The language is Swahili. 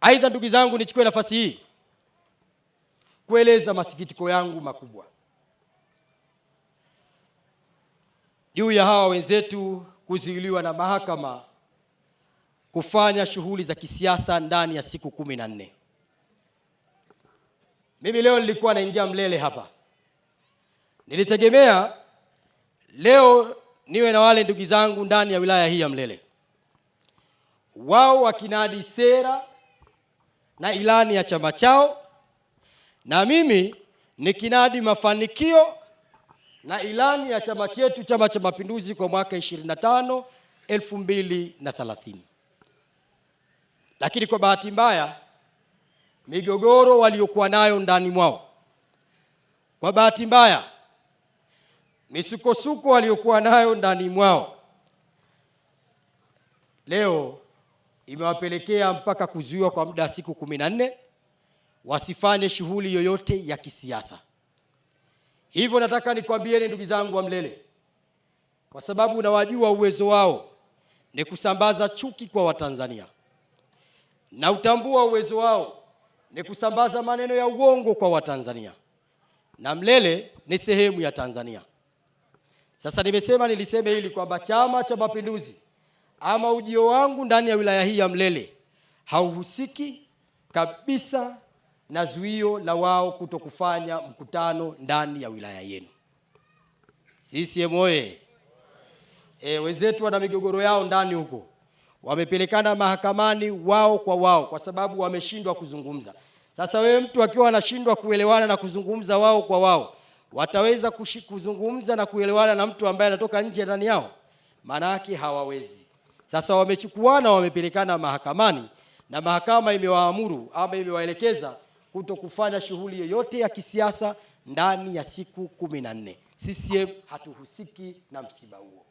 Aidha, ndugu zangu, nichukue nafasi hii kueleza masikitiko yangu makubwa juu ya hawa wenzetu kuzuiliwa na mahakama kufanya shughuli za kisiasa ndani ya siku 14. Mimi leo nilikuwa naingia Mlele hapa. Nilitegemea leo niwe na wale ndugu zangu ndani ya wilaya hii ya Mlele, wao wakinadi sera na ilani ya chama chao, na mimi nikinadi mafanikio na ilani ya chama chetu, Chama cha Mapinduzi, kwa mwaka 25 2030. Lakini kwa bahati mbaya, migogoro waliokuwa nayo ndani mwao, kwa bahati mbaya, misukosuko waliokuwa nayo ndani mwao, leo imewapelekea mpaka kuzuiwa kwa muda wa siku 14 wasifanye shughuli yoyote ya kisiasa. Hivyo nataka nikwambieni ndugu zangu wa Mlele, kwa sababu nawajua uwezo wao ni kusambaza chuki kwa Watanzania, na utambua uwezo wao ni kusambaza maneno ya uongo kwa Watanzania, na Mlele ni sehemu ya Tanzania. Sasa niliseme hili kwamba Chama cha Mapinduzi ama ujio wangu ndani ya wilaya hii ya Mlele hauhusiki kabisa na zuio la wao kutokufanya mkutano ndani ya wilaya yenu. CCM oye! Wenzetu wana migogoro yao ndani huko, wamepelekana mahakamani wao kwa wao kwa sababu wameshindwa kuzungumza. Sasa wewe, mtu akiwa anashindwa kuelewana na kuzungumza wao kwa wao, wataweza kuzungumza na kuelewana na mtu ambaye anatoka nje ndani yao? Maana yake hawawezi. Sasa wamechukuana, wamepelekana mahakamani, na mahakama imewaamuru ama imewaelekeza kutokufanya shughuli yoyote ya kisiasa ndani ya siku 14. CCM hatuhusiki na msiba huo.